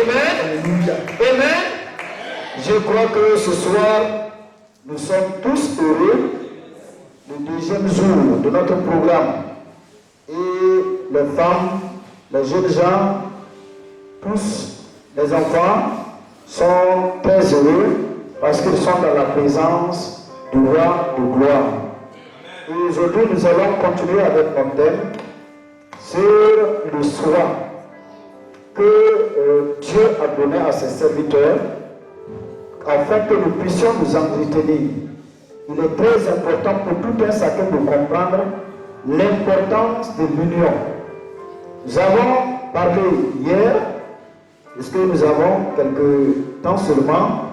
Amen. Amen. Je crois que ce soir, nous sommes tous heureux. Le deuxième jour de notre programme. Et les femmes, les jeunes gens, tous les enfants sont très heureux parce qu'ils sont dans la présence du roi de gloire. Et aujourd'hui, nous allons continuer avec notre thème sur le soin que Dieu a donné à ses serviteurs afin que nous puissions nous entretenir. Il est très important pour tout un chacun de comprendre l'importance de l'union. Nous avons parlé hier, puisque nous avons quelques temps seulement,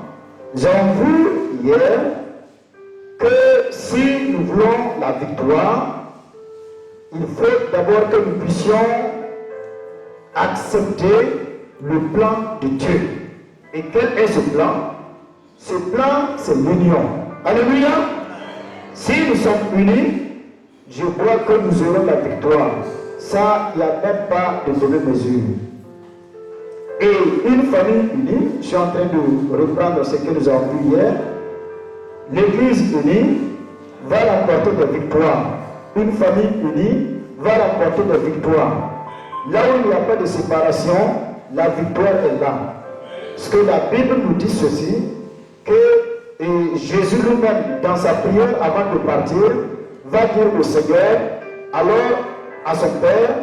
nous avons vu hier que si nous voulons la victoire, il faut d'abord que nous puissions accepter le plan de Dieu. Et quel est ce plan? Ce plan, c'est l'union. Alléluia. Si nous sommes unis, je crois que nous aurons la victoire. Ça, il n'y a même pas de demi-mesure. Et une famille unie, je suis en train de reprendre ce que nous avons vu hier, l'église unie va remporter des victoires. Une famille unie va remporter des victoires. Là où il n'y a pas de séparation, la victoire est là. Parce que la Bible nous dit ceci, que Jésus lui-même, dans sa prière avant de partir, va dire au Seigneur, alors à son Père,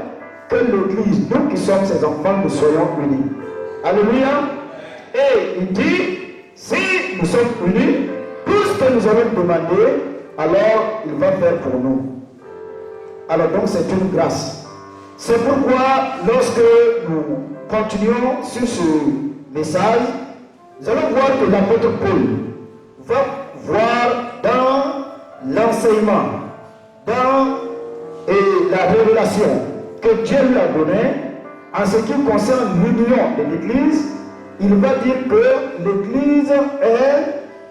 que l'Église, nous qui sommes ses enfants, nous soyons unis. Alléluia. Et il dit, si nous sommes unis, tout ce que nous allons demander, alors il va faire pour nous. Alors donc c'est une grâce. C'est pourquoi lorsque nous continuons sur ce message, nous allons voir que l'apôtre Paul va voir dans l'enseignement, dans la révélation que Dieu lui a donnée, en ce qui concerne l'union de l'Église, il va dire que l'Église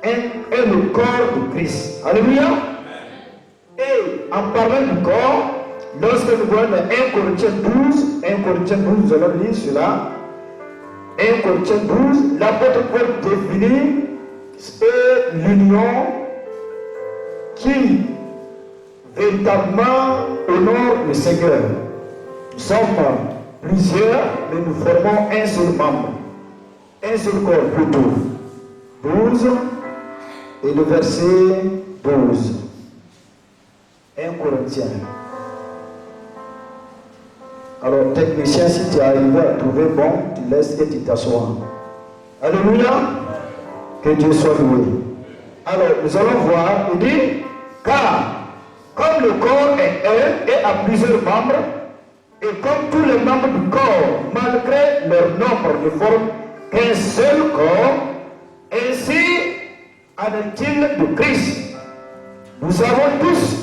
est le corps de Christ. Alléluia. Et en parlant du corps, lorsque nous voyons 1 Corinthiens 12, 1 Corinthiens 12, nous allons lire cela. 1 Corinthiens 12, l'apôtre Paul définit l'union qui véritablement honore le Seigneur. Nous sommes plusieurs, mais nous formons un seul membre, un seul corps plutôt. 12 et le verset 12. 1 Corinthiens. Alors, technicien, si tu es arrivé à trouver bon, tu laisses et tu t'assois. Alléluia. Que Dieu soit loué. Alors, nous allons voir, il dit, car comme le corps est un et a plusieurs membres, et comme tous les membres du corps, malgré leur nombre, ne forment qu'un seul corps, ainsi en est-il de Christ. Nous avons tous,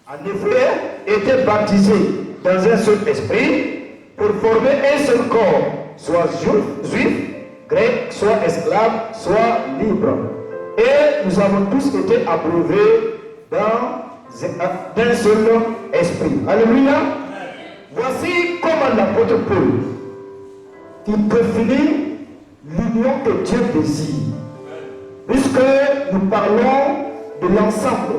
en effet, été baptisés dans un seul esprit pour former un seul corps, soit juif, grec, soit esclave, soit libre. Et nous avons tous été abreuvés d'un seul esprit. Alléluia. Voici comment l'apôtre Paul il définit l'union que Dieu désire. Puisque nous parlons de l'ensemble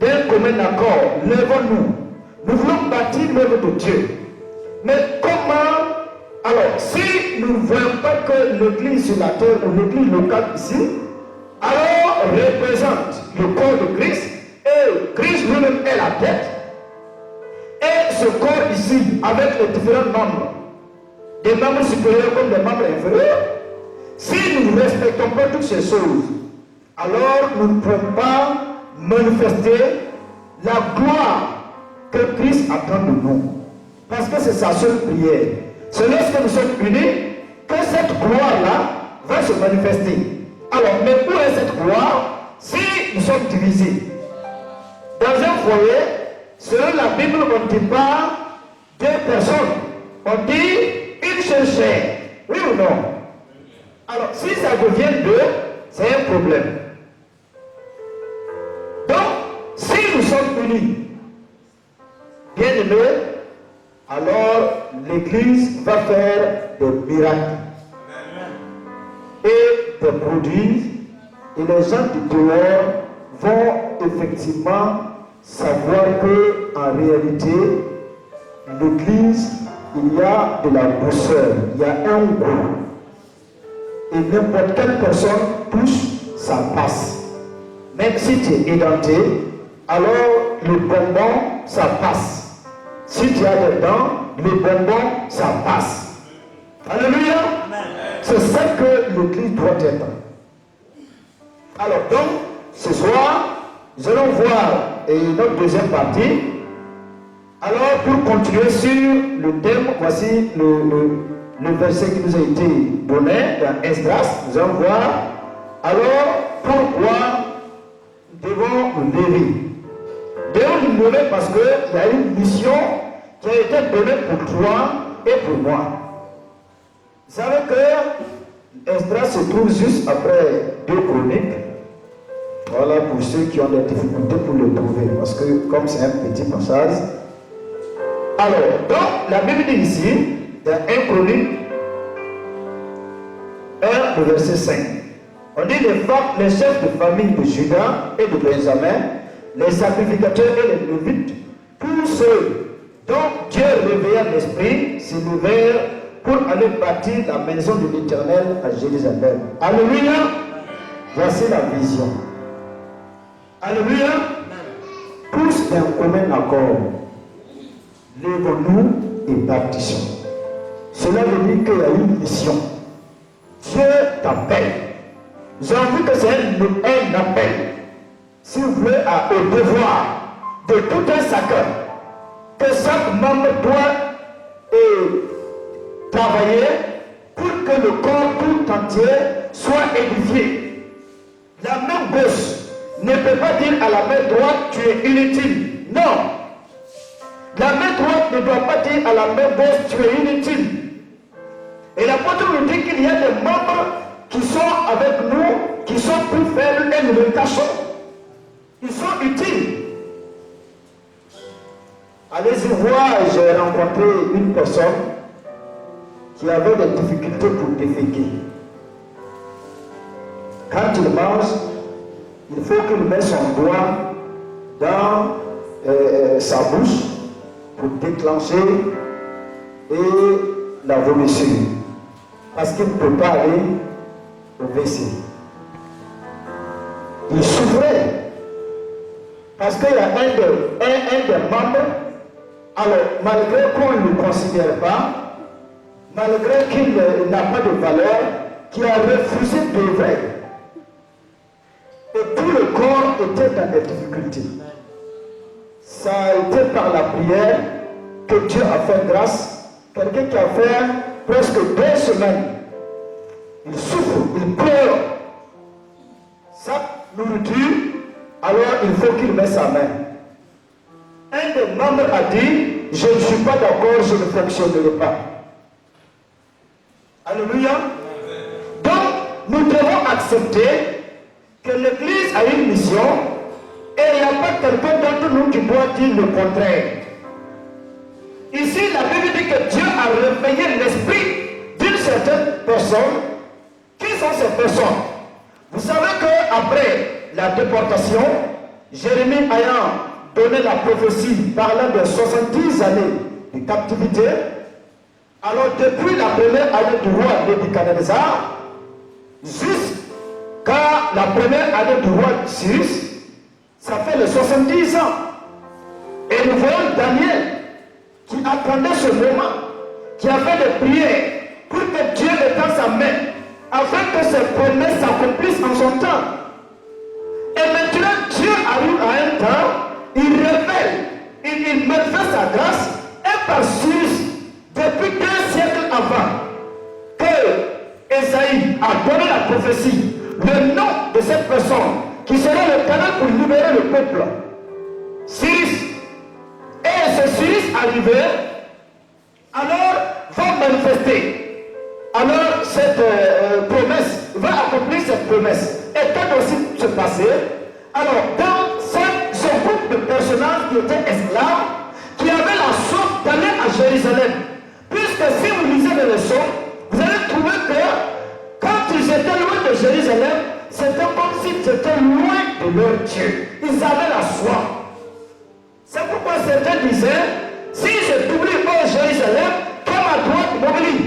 d'un commun accord, lèvons-nous. Nous voulons bâtir l'œuvre de Dieu. Mais comment, alors, si nous ne voyons pas que l'église sur la terre ou l'église locale ici, alors représente le corps de Christ, et Christ lui-même est la tête. Et ce corps ici, avec les différents membres, des membres supérieurs comme des membres inférieurs, si nous ne respectons pas toutes ces choses, alors nous ne pouvons pas manifester la gloire que Christ attend de nous. Parce que c'est sa seule prière. C'est lorsque nous sommes unis que cette gloire-là va se manifester. Alors, mais où est cette gloire si nous sommes divisés? Dans un foyer, selon la Bible, on ne dit pas deux personnes. On dit une seule chair. Oui ou non? Alors, si ça devient deux, c'est un problème. Donc, si nous sommes unis, bien aimés, alors l'Église va faire des miracles et des produits, et les gens du dehors vont effectivement savoir que en réalité, l'Église, il y a de la douceur, il y a un goût. Et n'importe quelle personne touche, ça passe. Même si tu es édenté, alors le bonbon, ça passe. Si tu as des dents, le bonbon, ça passe. Alléluia. C'est ça que l'Église doit être. Alors donc, ce soir, nous allons voir notre deuxième partie. Alors, pour continuer sur le thème, voici le verset qui nous a été donné dans Esdras. Nous allons voir, alors, pourquoi nous devons nous lever. Nous devons nous lever parce qu'il y a une mission qui a été donnée pour toi et pour moi. Vous savez que Esdras se trouve juste après 2 Chroniques. Voilà pour ceux qui ont des difficultés pour le trouver, parce que comme c'est un petit passage. Alors, donc, la Bible dit ici, dans 1 Chronique 1, le verset 5. On dit les chefs de famille de Juda et de Benjamin, les sacrificateurs et les lévites, tous ceux dont Dieu réveilla l'esprit, se levèrent pour aller bâtir la maison de l'Éternel à Jérusalem. Alléluia. Voici la vision. Alléluia. Tous d'un commun accord, lèvons-nous et bâtissons. Cela veut dire qu'il y a une mission. Dieu t'appelle. J'ai envie que c'est un appel, si vous voulez, au devoir de tout un chacun, que chaque membre doit travailler pour que le corps tout entier soit édifié. La main gauche ne peut pas dire à la main droite tu es inutile. Non. La main droite ne doit pas dire à la main gauche tu es inutile. Et l'apôtre nous dit qu'il y a des membres qui sont avec nous, qui sont plus faibles et nous les cachons. Ils sont utiles. Allez-y voir, j'ai rencontré une personne qui avait des difficultés pour déféquer. Quand il mange, il faut qu'il mette son doigt dans sa bouche pour déclencher et la vomissure. Parce qu'il ne peut pas aller au WC. Il souffrait. Parce qu'il y a un des membres, alors malgré qu'on ne le considère pas, malgré qu'il n'a pas de valeur, qui a refusé d'œuvrer. Et tout le corps était dans des difficultés. Ça a été par la prière que Dieu a fait grâce. Quelqu'un qui a fait presque 2 semaines. Il souffre, il pleure. Sa nourriture, alors il faut qu'il mette sa main. Un des membres a dit, je ne suis pas d'accord, je ne fonctionnerai pas. Alléluia. Donc, nous devons accepter que l'Église a une mission et il n'y a pas quelqu'un d'entre nous qui doit dire le contraire. Ici, la Bible dit que Dieu a réveillé l'esprit d'une certaine personne. Qui sont ces personnes? Vous savez qu'après la déportation, Jérémie ayant donné la prophétie parlant de 70 années de captivité, alors depuis la première année du roi Nebuchadnezzar jusqu'à la première année du roi Cyrus, ça fait les 70 ans. Et nous voyons Daniel qui attendait ce moment, qui a fait des prières pour que Dieu étende sa main afin que ses promesses s'accomplissent en son temps. Et maintenant, Dieu arrive à un temps, il révèle, il manifeste sa grâce, et par Cyrus, depuis 2 siècles avant que Esaïe a donné la prophétie, le nom de cette personne qui sera le canal pour libérer le peuple, Cyrus. Et ce Cyrus arrivé, alors va manifester. Alors cette promesse va accomplir cette promesse. Et quand aussi se passer, alors dans ce groupe de personnages qui étaient esclaves, qui avaient la soif d'aller à Jérusalem, que si vous lisez les leçons, vous allez trouver que quand ils étaient loin de Jérusalem, c'était comme s'ils étaient loin de leur Dieu. Ils avaient la soif. C'est pourquoi certains disaient, si je t'oublie au Jérusalem, comme à droite m'oublie.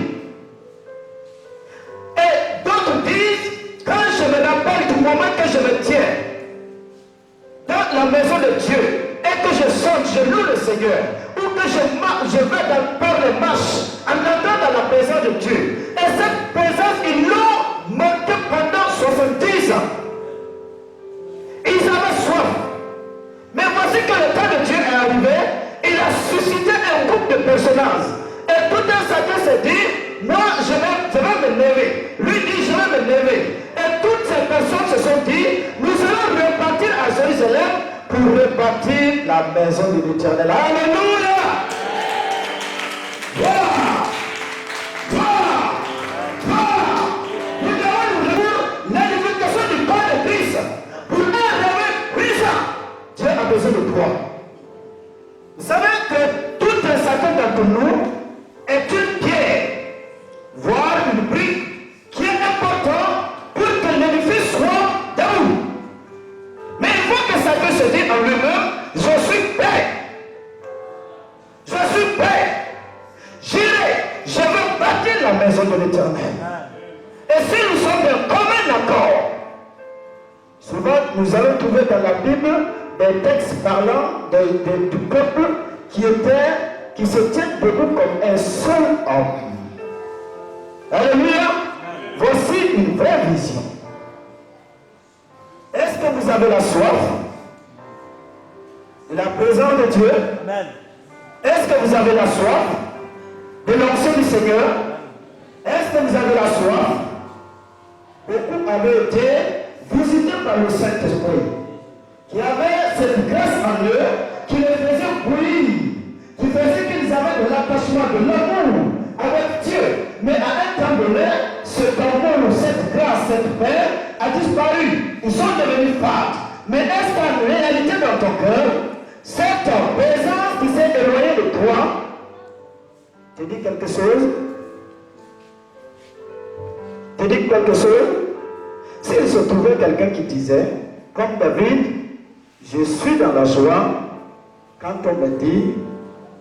Et d'autres disent, quand je me rappelle du moment que je me tiens dans la maison de Dieu et que je chante, je loue le Seigneur, ou que je vais par les marches en entrant dans la présence de Dieu. Et cette présence, ils l'ont manqué pendant 70 ans. Ils avaient soif. Mais voici que le temps de Dieu est arrivé, il a suscité un groupe de personnages. Et tout un chacun s'est dit, moi je vais me lever. Lui dit, je vais me lever. Et toutes ces personnes se sont dit, nous allons repartir à Jérusalem pour repartir la maison de l'Éternel. Alléluia! Voilà! Voilà! Voilà! Nous devons nous réunir l'édification du corps de Christ. Pour un réveil puissant, Dieu a besoin de toi. Vous savez que tout un chacun d'entre nous est une pierre, voire une brique, qui est important pour que l'édifice soit debout. Mais il faut que chacun se dise en lui-même, je suis prêt. Je suis prêt. J'irai, je veux bâtir la maison de l'Éternel. Et si nous sommes d'un commun accord, souvent nous allons trouver dans la Bible des textes parlant du peuple qui se tient debout comme un seul homme. Alléluia. Voici une vraie vision. Est-ce que vous avez la soif de la présence de Dieu? Amen. Est-ce que vous avez la soif de l'onction du Seigneur? Est-ce que vous avez la soif? Beaucoup avaient été visités par le Saint-Esprit, qui avait cette grâce en eux, qui les faisait bouillir, qui faisait qu'ils avaient de l'attachement, de l'amour avec Dieu. Mais à un temps donné, cet amour, cette grâce, cette paix a disparu. Ils sont devenus fades. Mais est-ce qu'en réalité dans ton cœur, cette présence qui s'est éloignée de toi te dit quelque chose? Te dit quelque chose? S'il se trouvait quelqu'un qui disait, comme David, je suis dans la joie quand on me dit,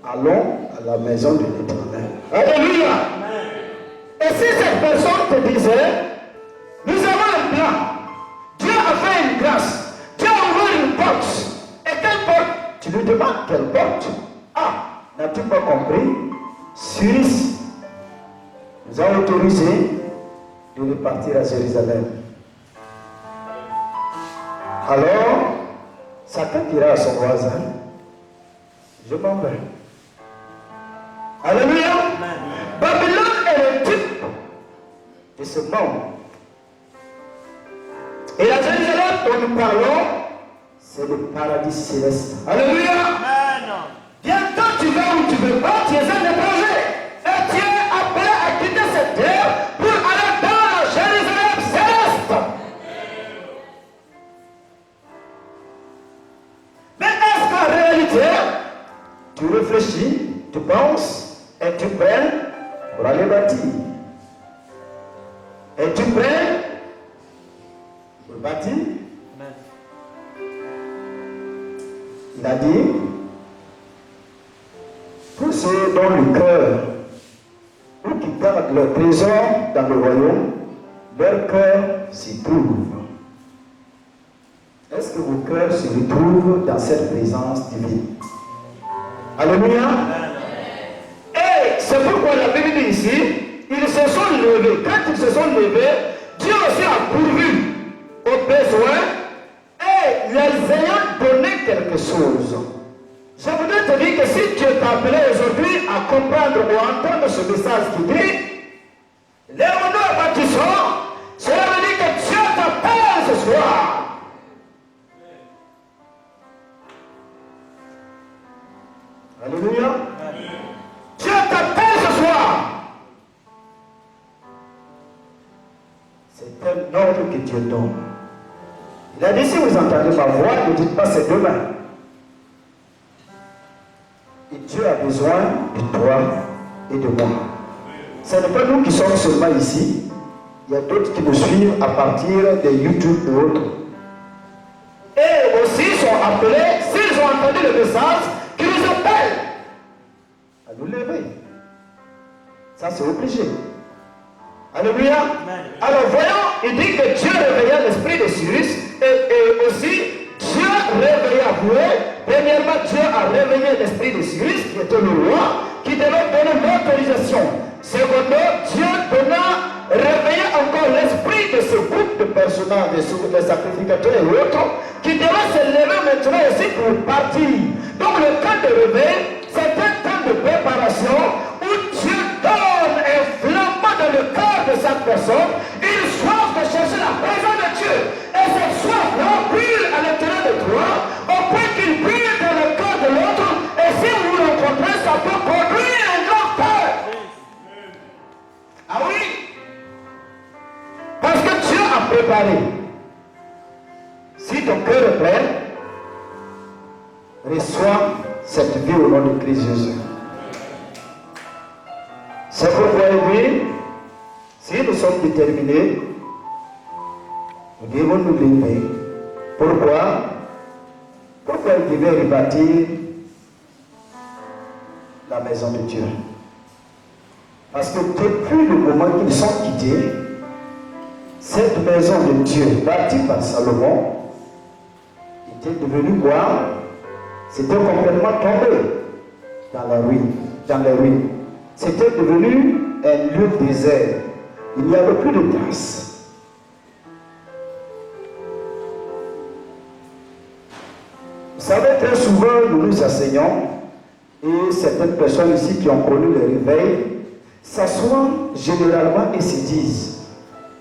allons à la maison de l'Éternel. Alléluia! Et si cette personne te disait, nous avons un plan, Dieu a fait une grâce, Dieu a ouvert une porte. Et quelle porte? Tu lui demandes quelle porte? Ah, n'as-tu pas compris? Suisse nous a autorisé de repartir à Jérusalem. Alors, chacun dira à son voisin, je m'en vais. Alléluia. Babylone est le type de ce monde. Et la Jérusalem dont nous parlons, c'est le paradis céleste. Alléluia. Bientôt tu vas où tu veux pas, tu es un étranger. Et tu es appelé à quitter cette terre pour aller dans la Jérusalem céleste. Mais est-ce qu'en réalité, tu réfléchis, tu penses, et tu prends pour aller bâtir? Et tu prends pour bâtir? Il a dit, tous ceux dont le cœur, ou qui gardent leur trésor dans le royaume, leur cœur s'y trouve. Est-ce que vos cœurs se retrouvent dans cette présence divine? Alléluia. Et c'est pourquoi la Bible dit ici, ils se sont levés. Quand ils se sont levés, Dieu aussi a pourvu aux besoins et les ayant donné quelque chose. Je voudrais te dire que si Dieu t'a appelé aujourd'hui à comprendre ou à entendre ce message qui dit, les honneurs bâtissants, cela veut dire que Dieu t'appelle ce soir. Alléluia. Dieu t'appelle ce soir. C'est un ordre que Dieu donne. Il a dit, si vous entendez ma voix, ne dites pas c'est demain. Et Dieu a besoin de toi et de moi. ce n'est pas nous qui sommes seulement ici. Il y a d'autres qui nous suivent à partir de YouTube et autres. Et aussi sont appelés, s'ils ont entendu le message, qui nous appellent à nous lever. Ça, c'est obligé. Alléluia. Alors voyons, il dit que Dieu réveilla l'esprit de Cyrus et aussi Dieu réveilla, vous voyez, premièrement Dieu a réveillé l'esprit de Cyrus qui était le roi, qui devait donner l'autorisation. Secondement, Dieu réveillait encore l'esprit de ce groupe de personnages, des sacrificateurs et autres, qui devaient se lever maintenant aussi pour partir. Donc le temps de réveil, c'est un temps de préparation où Dieu donne un flambeau dans le cœur de cette personne, une soif de chercher la présence de Dieu. Et cette soif-là brûle à l'intérieur de toi, au point qu'il brûle dans le cœur de l'autre, et si vous le rencontrez, ça peut produire un grand feu. Ah oui? Parce que Dieu a préparé. Si ton cœur est prêt, reçois cette vie au nom de Christ Jésus. C'est pourquoi il dit, si nous sommes déterminés, nous devons nous lever. Pourquoi? Pourquoi il devait rebâtir la maison de Dieu? Parce que depuis le moment qu'ils sont quittés, cette maison de Dieu, bâtie par Salomon, était devenue quoi? C'était complètement tombé dans la ruine, dans les ruines. C'était devenu un lieu désert. Il n'y avait plus de traces. Vous savez, très souvent, nous nous enseignons, et certaines personnes ici qui ont connu le réveil, s'assoient généralement et se disent,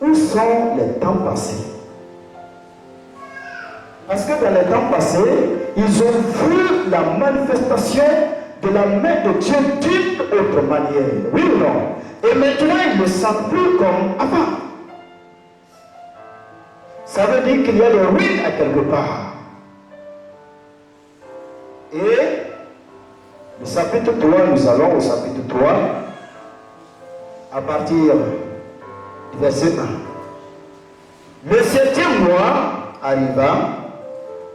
où sont les temps passés? Parce que dans les temps passés, ils ont vu la manifestation de la main de Dieu d'une autre manière. Oui ou non? Et maintenant, ils ne sentent plus comme avant. Ça veut dire qu'il y a des ruines à quelque part. Et le chapitre 3, nous allons au chapitre 3, à partir du verset 1. Le 7e mois arriva,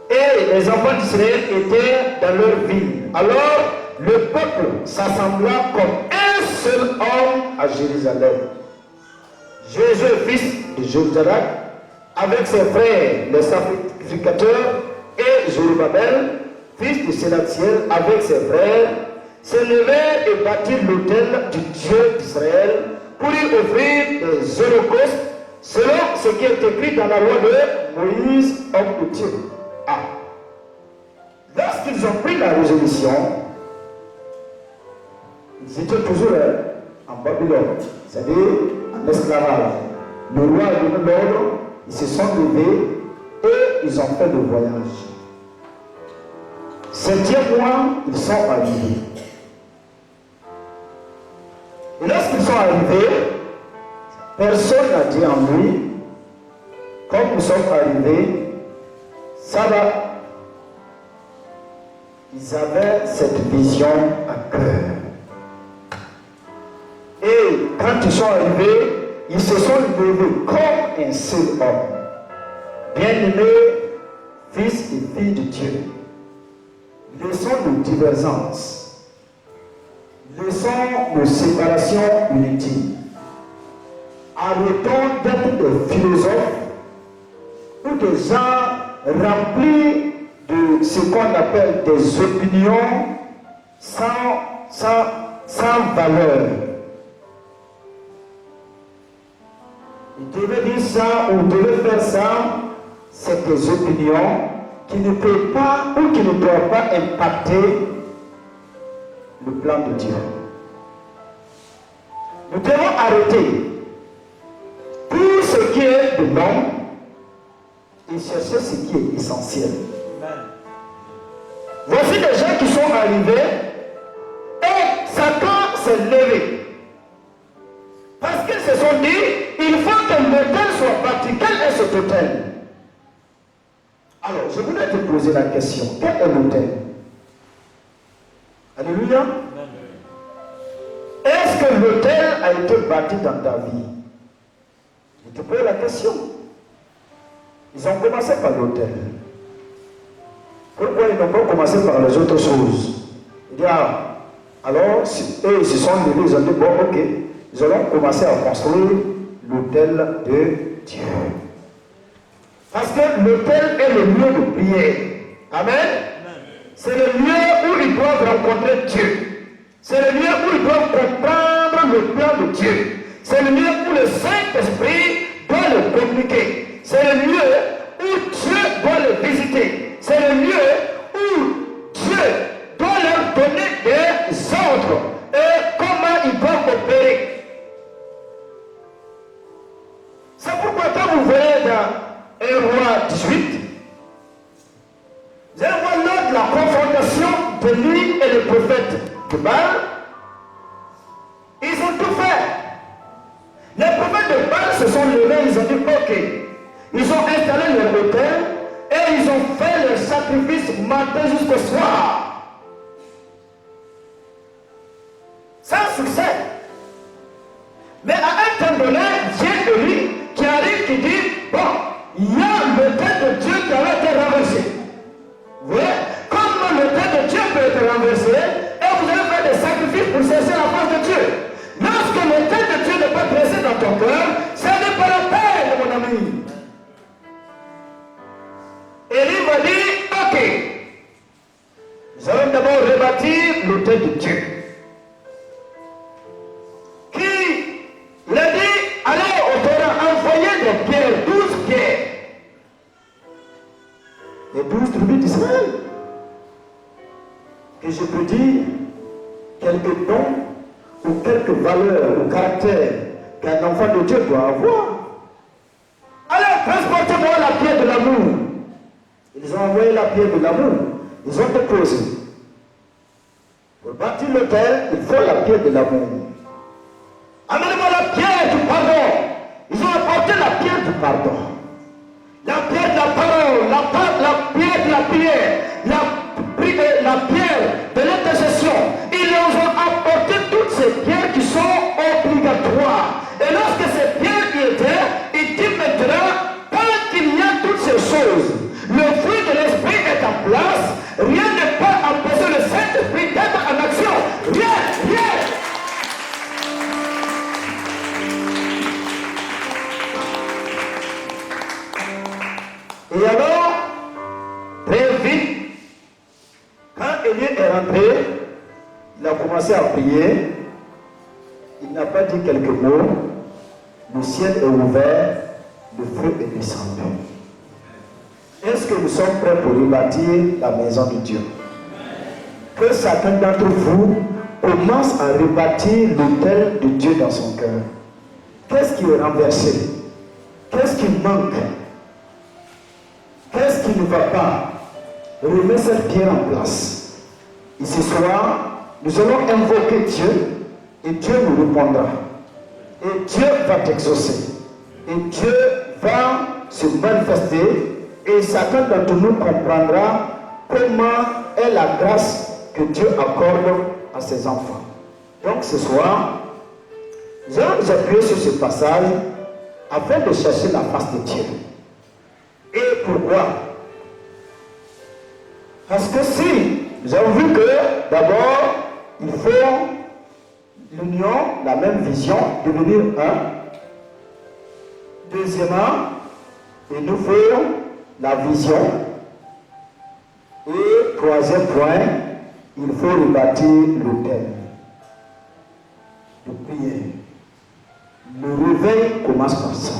et les enfants d'Israël étaient dans leur ville. Alors, le peuple s'assembla comme un seul homme à Jérusalem. Jésus, fils de Jozadak, avec ses frères, les sacrificateurs, et Zorobabel, fils de Sénatiel, avec ses frères, se levèrent et bâtirent l'autel du Dieu d'Israël pour y offrir des holocaustes, selon ce qui est écrit dans la loi de Moïse, homme de Dieu. Ah. Lorsqu'ils ont pris la résolution, ils étaient toujours en Babylone, c'est-à-dire en esclavage. Le roi a donné l'ordre, ils se sont levés et ils ont fait le voyage. 7e mois, ils sont arrivés. Et lorsqu'ils sont arrivés, personne n'a dit en lui, comme nous sommes arrivés, ça va. Ils avaient cette vision à cœur. Et quand ils sont arrivés, ils se sont levés comme un seul homme. Bien-aimés, fils et filles de Dieu, laissons nos divergences, laissons nos séparations inutiles. Arrêtons d'être des philosophes ou des gens remplis de ce qu'on appelle des opinions sans valeur. Il devait dire ça ou devait faire ça, c'est des opinions qui ne peuvent pas ou qui ne doivent pas impacter le plan de Dieu. Nous devons arrêter tout ce qui est de l'homme et chercher ce qui est essentiel. Voici des gens qui sont arrivés et Satan s'est levé. Parce qu'ils se sont dit, il faut que l'autel soit bâti. Quel est cet autel? Alors, je voulais te poser la question. Quel est l'autel? Alléluia. est-ce que l'autel a été bâti dans ta vie? Je te pose la question. Ils ont commencé par l'autel. Pourquoi ils n'ont pas commencé par les autres choses? Il dit, alors, eux, ils se sont levés, ils ont dit, bon, ok, ils allons commencer à construire l'autel de Dieu. Parce que l'autel est le lieu de prière. Amen. C'est le lieu où ils doivent rencontrer Dieu. C'est le lieu où ils doivent comprendre le plan de Dieu. C'est le lieu où le Saint-Esprit doit le communiquer. C'est le lieu où Dieu doit le visiter. C'est le lieu où Dieu doit leur donner des ordres et comment ils doivent opérer. C'est pourquoi quand vous voyez dans 1 Roi 18, vous allez voir lors de la confrontation de lui et le prophète de Baal, ils ont tout fait. Les prophètes de Baal se sont levés, ils ont dit ok. Ils ont installé leur autel et ils ont fait le sacrifice matin jusqu'au soir. Sans succès. Mais à un temps donné, vient Élie qui arrive qui dit bon, il y a l'autel de Dieu qui a été renversé. Vous voyez, comme l'autel de Dieu peut être renversé, et vous allez faire des sacrifices pour cesser la face de Dieu. Lorsque l'autel de Dieu n'est pas dressé dans ton cœur, ce n'est pas la peine, mon ami. Élie va dire, ok, nous allons d'abord rebâtir l'autel de Dieu. Il a dit, allez au Torah, envoyez des pierres, 12 pierres. Les 12 tribus d'Israël. Et je peux dire, quelques dons ou quelques valeurs ou caractères qu'un enfant de Dieu doit avoir. Allez, transportez-moi la pierre de l'amour. Ils ont envoyé la pierre de l'amour. Ils ont déposé. Pour bâtir l'autel, il faut la pierre de l'amour. Amenez-moi la pierre du pardon. Ils ont apporté la pierre du pardon. La pierre de la parole, la pierre de la prière, la pierre de l'intercession. Ils nous ont apporté toutes ces pierres qui sont obligatoires. Et lorsque ces pierres y étaient, il dit maintenant, quand il y a toutes ces choses, le fruit de l'esprit est en place, rien ne peut empêcher le Saint-Esprit d'être en action. Rien. Et alors, très vite, quand Élie est rentré, il a commencé à prier. Il n'a pas dit quelques mots. Le ciel est ouvert, le feu est descendu. Est-ce que nous sommes prêts pour rebâtir la maison de Dieu? Que chacun d'entre vous commence à rebâtir l'autel de Dieu dans son cœur. Qu'est-ce qui est renversé? Qu'est-ce qui manque? Qu'est-ce qui ne va pas? Remets cette pierre en place. Et ce soir, nous allons invoquer Dieu et Dieu nous répondra. Et Dieu va t'exaucer. Et Dieu va se manifester et chacun d'entre nous comprendra comment est la grâce que Dieu accorde à ses enfants. Donc ce soir, nous allons nous appuyer sur ce passage afin de chercher la face de Dieu. Et pourquoi? Parce que si nous avons vu que d'abord il faut l'union, la même vision, devenir un. Deuxièmement, il nous faut la vision. Et troisième point, il faut rebâtir l'autel de prière. Le réveil commence par ça.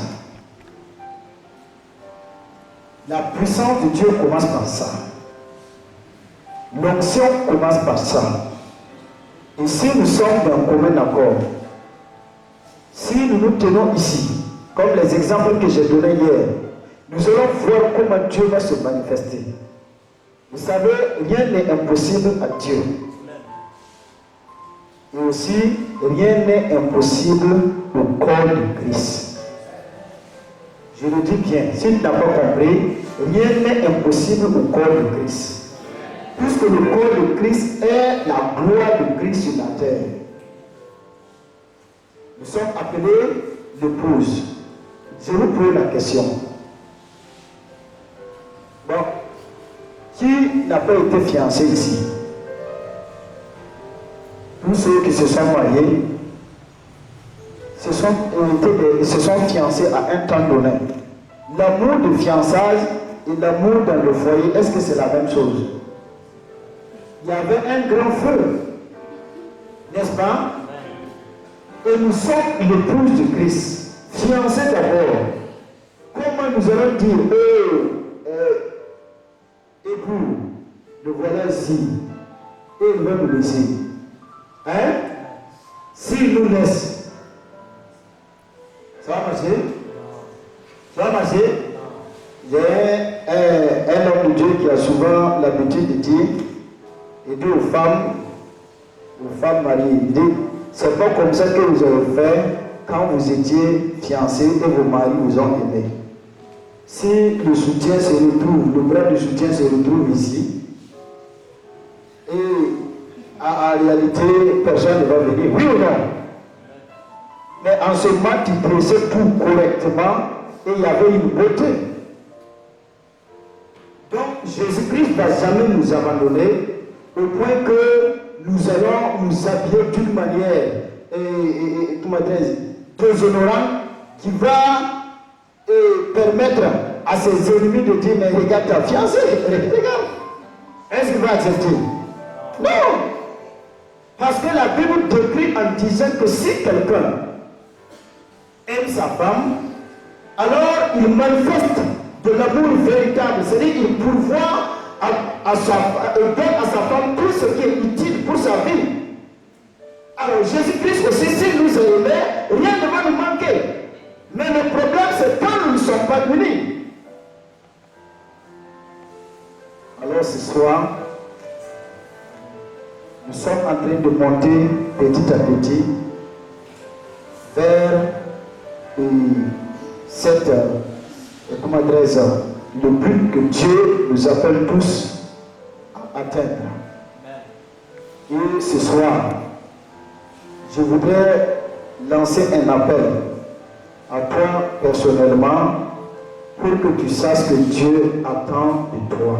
La puissance de Dieu commence par ça. L'onction commence par ça. Et si nous sommes d'un commun accord, si nous nous tenons ici, comme les exemples que j'ai donnés hier, nous allons voir comment Dieu va se manifester. Vous savez, rien n'est impossible à Dieu. Et aussi, rien n'est impossible au corps de Christ. Je le dis bien, si tu n'as pas compris, rien n'est impossible au corps de Christ. Puisque le corps de Christ est la gloire de Christ sur la terre. Nous sommes appelés l'épouse. Je vous pose la question. Bon, qui n'a pas été fiancé ici? Tous ceux qui se sont mariés se sont fiancés à un temps donné. L'amour de fiançage et l'amour dans le foyer, est-ce que c'est la même chose? Il y avait un grand feu, n'est-ce pas? Et nous sommes l'épouse de Christ, fiancés d'abord. Comment nous allons dire, époux, le voilà ici, et il va nous laisser. Hein? S'il nous laisse, ça va marcher? Ça va marcher? J'ai un homme de Dieu qui a souvent l'habitude de dire, il dit aux femmes mariées, il dit, c'est pas comme ça que vous avez fait quand vous étiez fiancés et vos maris vous ont aimé. Si le soutien se retrouve, le bras de soutien se retrouve ici, et en réalité, personne ne va venir, oui ou non? Mais en ce moment, tu pressais tout correctement et il y avait une beauté. Donc, Jésus-Christ ne va jamais nous abandonner au point que nous allons nous habiller d'une manière déshonorante qui va permettre à ses ennemis de dire, mais regarde ta fiancée, regarde. Est-ce qu'il va accepter? Non! Parce que la Bible décrit en disant que si quelqu'un aime sa femme, alors il manifeste de l'amour véritable, c'est-à-dire qu'il pourvoit il donne à sa femme tout ce qui est utile pour sa vie. Alors Jésus-Christ aussi, s'il nous a aimés, rien ne va nous manquer. Mais le problème, c'est quand nous ne sommes pas unis. Alors ce soir, nous sommes en train de monter petit à petit vers cette, le but que Dieu nous appelle tous à atteindre. Et ce soir, je voudrais lancer un appel à toi personnellement pour que tu saches que Dieu attend de toi.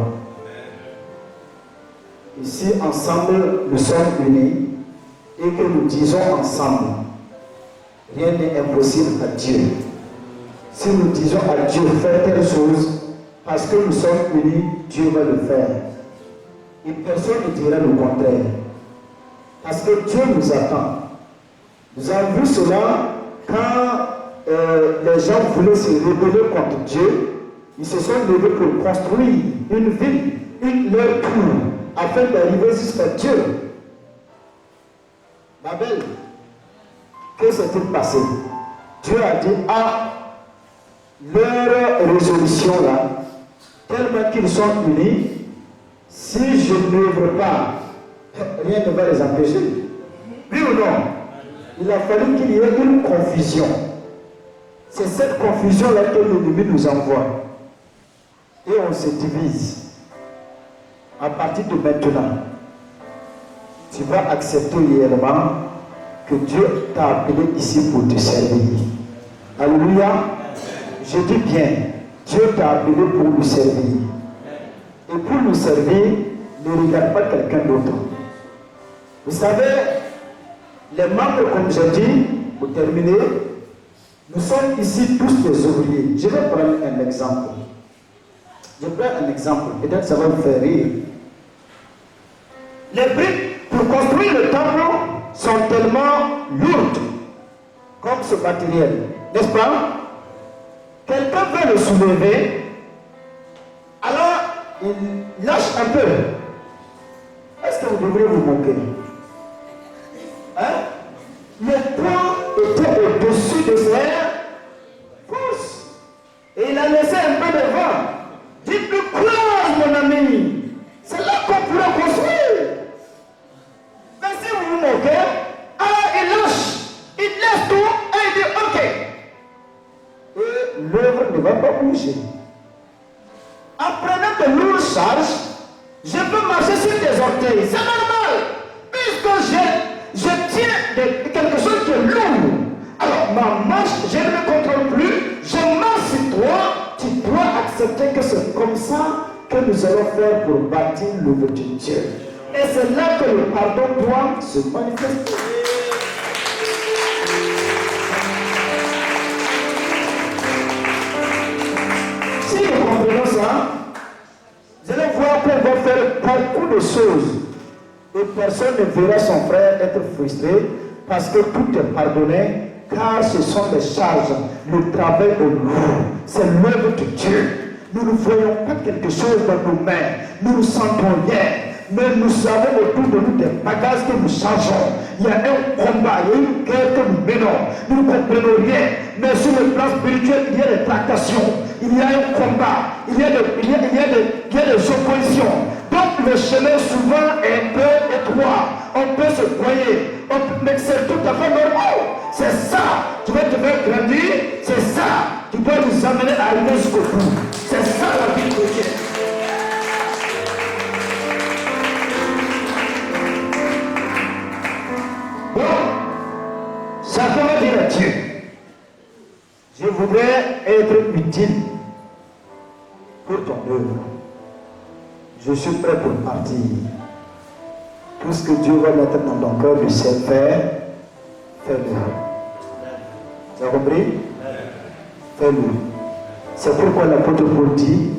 Ici, ensemble, nous sommes unis et que nous disons ensemble, rien n'est impossible à Dieu. Si nous disons à Dieu, fais telle chose, parce que nous sommes unis, Dieu va le faire. Et personne ne dira le contraire. Parce que Dieu nous attend. Nous avons vu cela quand les gens voulaient se rebeller contre Dieu. Ils se sont levés pour construire une ville, leur tour, afin d'arriver jusqu'à Dieu. Babel, que s'est-il passé? Dieu a dit, leur résolution là, tellement qu'ils sont unis, si je n'œuvre pas, rien ne va les empêcher. Oui ou non? Il a fallu qu'il y ait une confusion. C'est cette confusion-là que l'ennemi nous envoie. Et on se divise. À partir de maintenant, tu vas accepter réellement que Dieu t'a appelé ici pour te servir. Alléluia. Je dis bien, Dieu t'a appelé pour nous servir. Et pour nous servir, ne regarde pas quelqu'un d'autre. Vous savez, les membres, comme j'ai dit, pour terminer, nous sommes ici tous des ouvriers. Je vais prendre un exemple. Je prends un exemple, peut-être ça va vous faire rire. Les briques pour construire le temple sont tellement lourdes comme ce matériel, n'est-ce pas? Quelqu'un veut le soulever, alors il lâche un peu. Est-ce que vous devrez vous moquer? Hein? Le poids était au-dessus de ses forces. Et il a laissé un peu de vent. Dites-le courage, mon ami. C'est là qu'on pourra construire. Mais si vous vous moquez, alors il lâche. Il laisse tout et il dit OK. Et l'œuvre ne va pas bouger. En prenant de lourdes charges, je peux marcher sur des orteils. C'est normal. Puisque je tiens quelque chose qui est lourd. que nous allons faire pour bâtir l'œuvre de Dieu. Et c'est là que le pardon doit se manifester. Si nous comprenons ça, vous allez voir qu'on va faire beaucoup de choses. Et personne ne verra son frère être frustré parce que tout est pardonné, car ce sont des charges, le travail de l'œuvre, c'est l'œuvre de Dieu. Nous ne voyons pas quelque chose dans nos mains, nous ne sentons rien, mais nous savons autour de nous des bagages que nous changeons. Il y a un combat, il y a une guerre que nous menons, nous ne comprenons rien, mais sur le plan spirituel, il y a des tractations, il y a un combat, il y a des oppositions. Donc le chemin souvent est un peu étroit, on peut se croyer, mais c'est tout à fait normal. C'est ça, tu veux te faire grandir, c'est ça, tu dois nous amener à arriver jusqu'au bout. C'est ça la vie chrétienne. Bon, chacun va dire à Dieu, je voudrais être utile pour ton œuvre. Je suis prêt pour partir. Tout ce que Dieu va mettre dans ton cœur de faire, fais-le. Tu as compris? Fais-le. C'est pourquoi l'apôtre Paul dit,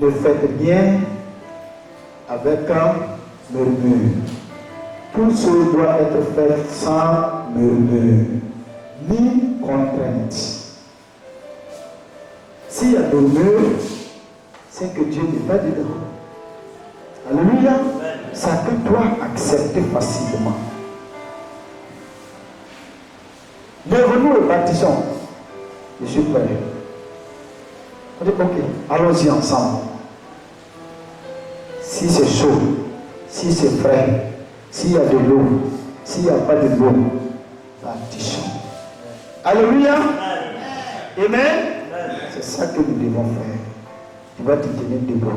ne faites rien avec un murmure. Tout cela doit être fait sans murmure, ni contrainte. S'il y a murmure, c'est que Dieu n'est pas dedans. Alléluia. Ça que toi accepter facilement. Lève-nous et baptisons. Je suis prêt. On dit ok, allons-y ensemble. Si c'est chaud, si c'est frais, s'il y a de l'eau, s'il n'y a pas de l'eau, baptisons. Alléluia. Amen. C'est ça que nous devons faire. Tu vas te tenir debout.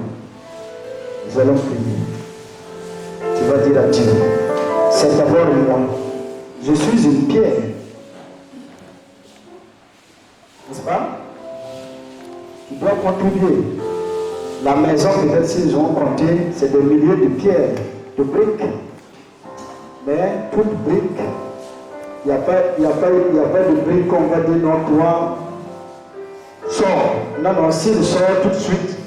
Nous allons prier. Tu vas dire à Dieu, c'est d'abord moi. Je suis une pierre. N'est-ce pas? Tu dois contribuer. La maison, peut-être s'ils ont compté, c'est des milliers de pierres, de briques. Mais toute brique, il n'y a pas de brique qu'on va dire non, toi, sors. Non, s'il sort tout de suite,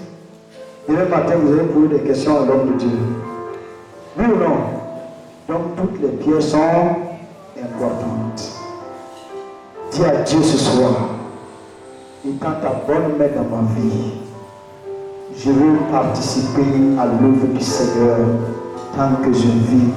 demain matin, vous allez poser des questions à l'homme de Dieu. Oui ou non? Donc toutes les pierres sont importantes. Dis à Dieu ce soir, étant ta bonne main dans ma vie, je veux participer à l'œuvre du Seigneur tant que je vis.